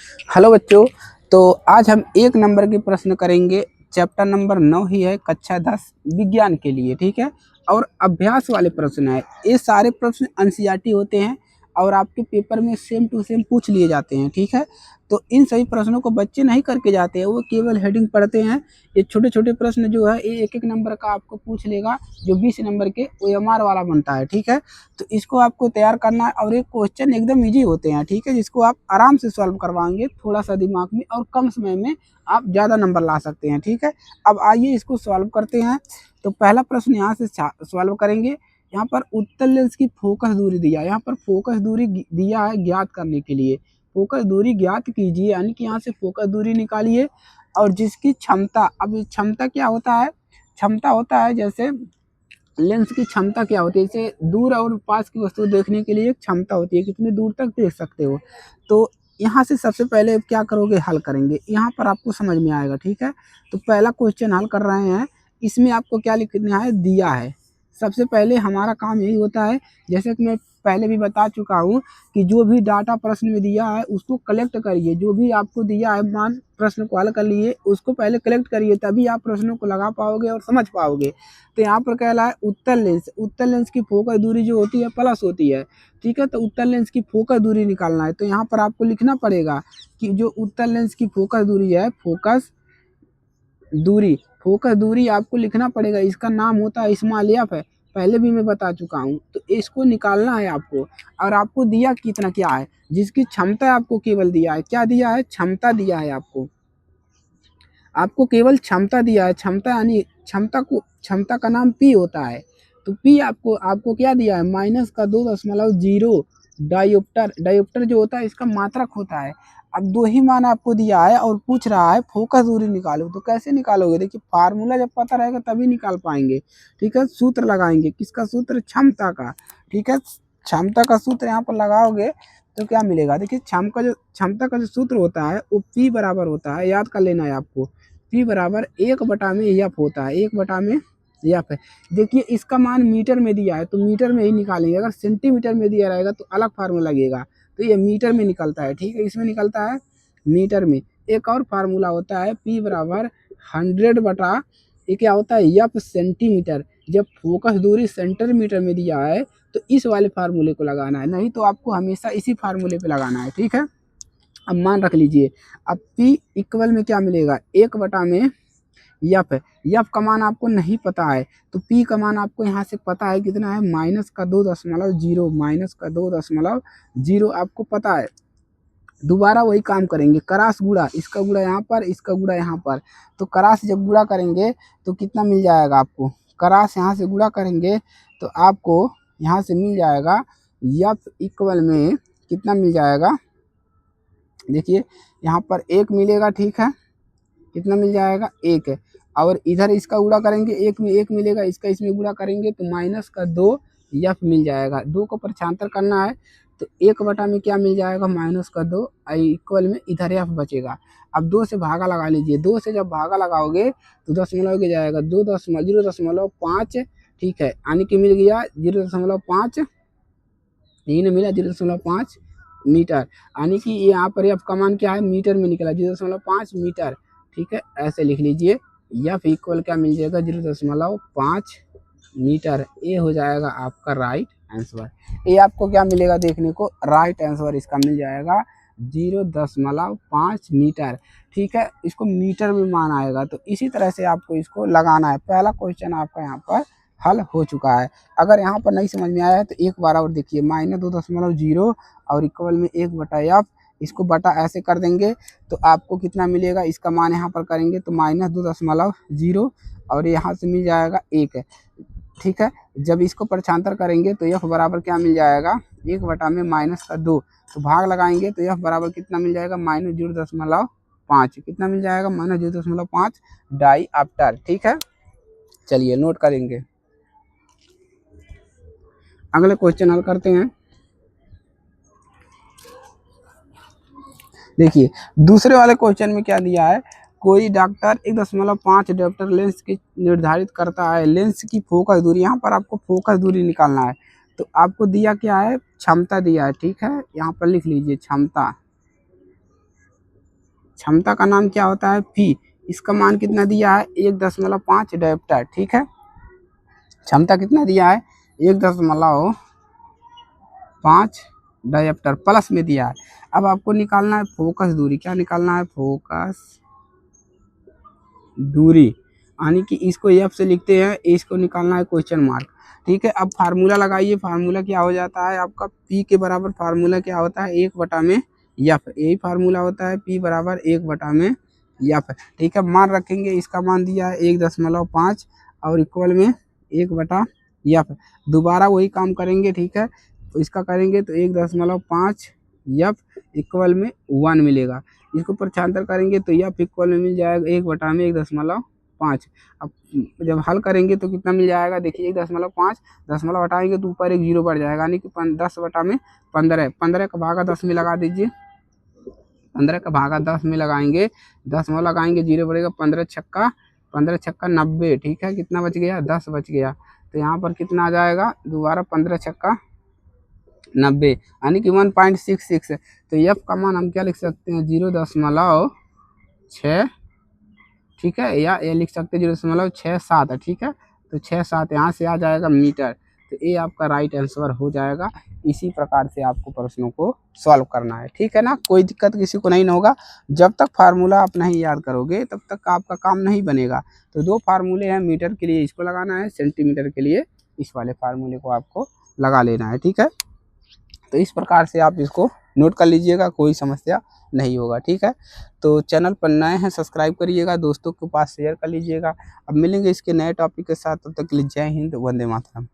Hello बच्चों। तो आज हम एक नंबर के प्रश्न करेंगे। चैप्टर नंबर 9 ही है, कक्षा 10 विज्ञान के लिए। ठीक है, और अभ्यास वाले प्रश्न है। ये सारे प्रश्न एनसीईआरटी होते हैं और आपके पेपर में सेम टू सेम पूछ लिए जाते हैं। ठीक है, तो इन सभी प्रश्नों को बच्चे नहीं करके जाते हैं, वो केवल हेडिंग पढ़ते हैं। ये छोटे छोटे प्रश्न जो है ये एक एक नंबर का आपको पूछ लेगा। जो 20 नंबर के OMR वाला बनता है। ठीक है, तो इसको आपको तैयार करना है और ये क्वेश्चन एकदम इजी होते हैं। ठीक है, जिसको आप आराम से सॉल्व करवाएंगे थोड़ा सा दिमाग में, और कम समय में आप ज़्यादा नंबर ला सकते हैं। ठीक है, अब आइए इसको सॉल्व करते हैं। तो पहला प्रश्न यहाँ से सॉल्व करेंगे। यहाँ पर उत्तल लेंस की फोकस दूरी दिया है। यहाँ पर फोकस दूरी दिया है ज्ञात करने के लिए। फोकस दूरी ज्ञात कीजिए, यानी कि यहाँ से फोकस दूरी निकालिए। और जिसकी क्षमता, अब क्षमता क्या होता है? क्षमता होता है जैसे लेंस की क्षमता क्या होती है, जैसे दूर और पास की वस्तु देखने के लिए एक क्षमता होती है, कितनी दूर तक देख सकते हो। तो यहाँ से सबसे पहले क्या करोगे, हल करेंगे। यहाँ पर आपको समझ में आएगा। ठीक है, तो पहला क्वेश्चन हल कर रहे हैं। इसमें आपको क्या लिखना है, दिया है। सबसे पहले हमारा काम यही होता है, जैसे कि मैं पहले भी बता चुका हूँ, कि जो भी डाटा प्रश्न में दिया है उसको कलेक्ट करिए। जो भी आपको दिया है, मान प्रश्न को हल कर लिए, उसको पहले कलेक्ट करिए, तभी आप प्रश्नों को लगा पाओगे और समझ पाओगे। तो यहाँ पर कहला है उत्तल लेंस। उत्तल लेंस की फोकस दूरी जो होती है प्लस होती है। ठीक है, तो उत्तल लेंस की फोकस दूरी निकालना है। तो यहाँ पर आपको लिखना पड़ेगा कि जो उत्तल लेंस की फोकस दूरी है, फोकस दूरी आपको लिखना पड़ेगा। इसका नाम होता है स्मॉल एफ है, पहले भी मैं बता चुका हूँ। तो इसको निकालना है आपको। और आपको दिया कितना क्या है, जिसकी क्षमता आपको केवल दिया है। क्या दिया है? क्षमता दिया है आपको केवल क्षमता दिया है। क्षमता यानी क्षमता का नाम पी होता है। तो पी आपको क्या दिया है, -2.0 डायोप्टर जो होता है इसका मात्रक होता है। अब दो ही मान आपको दिया है और पूछ रहा है फोकस दूरी निकालो। तो कैसे निकालोगे? देखिए, फार्मूला जब पता रहेगा तभी निकाल पाएंगे। ठीक है, सूत्र लगाएंगे। किसका सूत्र? क्षमता का। ठीक है, क्षमता का सूत्र यहाँ पर लगाओगे तो क्या मिलेगा? देखिए, क्षमता का जो सूत्र होता है वो पी बराबर होता है, याद कर लेना है आपको। पी बराबर 1/एफ होता है। 1/एफ है। देखिए, इसका मान मीटर में दिया है तो मीटर में ही निकालेंगे। अगर सेंटीमीटर में दिया रहेगा तो अलग फार्मूला लगेगा। तो ये मीटर में निकलता है। ठीक है, इसमें निकलता है मीटर में। एक और फार्मूला होता है पी बराबर 100 ये क्या होता है, एफ सेंटीमीटर। जब फोकस दूरी सेंटीमीटर में दिया है तो इस वाले फार्मूले को लगाना है, नहीं तो आपको हमेशा इसी फार्मूले पे लगाना है। ठीक है, अब मान रख लीजिए। अब P इक्वल में क्या मिलेगा, 1/एफ है। एफ का मान आपको नहीं पता है तो P का मान आपको यहाँ से पता है कितना है, -2.0 आपको पता है। दोबारा वही काम करेंगे, क्रॉस गुणा, इसका गुणा यहाँ पर, इसका गुणा यहाँ पर। तो क्रॉस जब गुणा करेंगे तो कितना मिल जाएगा आपको, क्रॉस यहाँ से गुणा करेंगे तो आपको यहाँ से मिल जाएगा एफ इक्वल में कितना मिल जाएगा। देखिए, यहाँ पर 1 मिलेगा। ठीक है, कितना मिल जाएगा, 1 है। और इधर इसका गुणा करेंगे, 1 में 1 मिलेगा, इसका इसमें गुणा करेंगे तो -2 एफ मिल जाएगा। 2 को प्रक्षांतर करना है तो 1 में क्या मिल जाएगा, -2 इक्वल में इधर एफ बचेगा। अब 2 से भागा लगा लीजिए। 2 से जब भागा लगाओगे तो दशमलव के जाएगा, 0.5। ठीक है, यानी कि मिल गया 0.5, यही मिला 0.5 मीटर। यानी कि यहाँ पर एफ का मान क्या है, मीटर में निकला, 0.5 मीटर। ठीक है, ऐसे लिख लीजिए। एफ इक्वल क्या मिल जाएगा, 0.5 मीटर। ये हो जाएगा आपका राइट आंसर। ये आपको क्या मिलेगा देखने को, राइट आंसर इसका मिल जाएगा 0.5 मीटर। ठीक है, इसको मीटर में मान आएगा। तो इसी तरह से आपको इसको लगाना है। पहला क्वेश्चन आपका यहाँ पर हल हो चुका है। अगर यहाँ पर नहीं समझ में आया है तो एक बार और देखिए, -2.0 और इक्वल में 1/एफ, इसको बटा ऐसे कर देंगे तो आपको कितना मिलेगा, इसका मान यहाँ पर करेंगे तो -2.0 और यहाँ से मिल जाएगा 1 है। ठीक है, जब इसको प्रक्षांतर करेंगे तो एफ बराबर क्या मिल जाएगा, 1/-2। तो भाग लगाएंगे तो एफ बराबर कितना मिल जाएगा, -0.5। कितना मिल जाएगा, -0.5 डाईऑप्टर। ठीक है, चलिए नोट करेंगे। अगले क्वेश्चन हल करते हैं। देखिए, दूसरे वाले क्वेश्चन में क्या दिया है, कोई डॉक्टर 1.5 डायोप्टर लेंस की निर्धारित करता है। लेंस की फोकस दूरी, यहाँ पर आपको फोकस दूरी निकालना है। तो आपको दिया क्या है, क्षमता दिया है। ठीक है, यहाँ पर लिख लीजिए क्षमता। क्षमता का नाम क्या होता है P। इसका मान कितना दिया है 1.5 डायोप्टर, ठीक है। क्षमता कितना दिया है 1.5 डायोप्टर प्लस में दिया है। अब आपको निकालना है फोकस दूरी। क्या निकालना है फोकस दूरी, यानी कि इसको एफ से लिखते हैं, इसको निकालना है क्वेश्चन मार्क, ठीक है। अब फार्मूला लगाइए। फार्मूला क्या हो जाता है आपका P के बराबर फार्मूला क्या होता है 1/में एफ। यही फार्मूला होता है P बराबर 1/में एफ, ठीक है। मान रखेंगे, इसका मान दिया है 1.5 और इक्वल में 1/एफ। दोबारा वही काम करेंगे, ठीक है। तो इसका करेंगे तो 1.5 एफ इक्वल में 1 मिलेगा। इसको प्रक्षांतर करेंगे तो एफ इक्वल में मिल जाएगा 1/में 1.5। अब जब हल करेंगे तो कितना मिल जाएगा, देखिए 1.5 दशमलव हटाएंगे तो ऊपर एक जीरो बढ़ जाएगा, यानी कि 10/15। 15 का भागा 10 में लगा दीजिए। 15 का भागा 10 में लगाएंगे, 10 में लगाएंगे, जीरो बढ़ेगा। 15 छक्का 90, ठीक है। कितना बच गया 10 बच गया। तो यहाँ पर कितना आ जाएगा दोबारा 15 छक्का 90, यानी कि 1.66 है। तो एफ का मान हम क्या लिख सकते हैं 0.6, ठीक है, या ये लिख सकते हैं 0.67 है, ठीक है। तो 6-7 यहाँ से आ जाएगा मीटर। तो ये आपका राइट आंसर हो जाएगा। इसी प्रकार से आपको प्रश्नों को सॉल्व करना है, ठीक है ना। कोई दिक्कत किसी को नहीं होगा। जब तक फार्मूला आप नहीं याद करोगे तब तक आपका काम नहीं बनेगा। तो 2 फार्मूले हैं, मीटर के लिए इसको लगाना है, सेंटीमीटर के लिए इस वाले फार्मूले को आपको लगा लेना है, ठीक है। तो इस प्रकार से आप इसको नोट कर लीजिएगा, कोई समस्या नहीं होगा, ठीक है। तो चैनल पर नए हैं सब्सक्राइब करिएगा, दोस्तों के पास शेयर कर लीजिएगा। अब मिलेंगे इसके नए टॉपिक के साथ, तब तक के लिए जय हिंद, वंदे मातरम।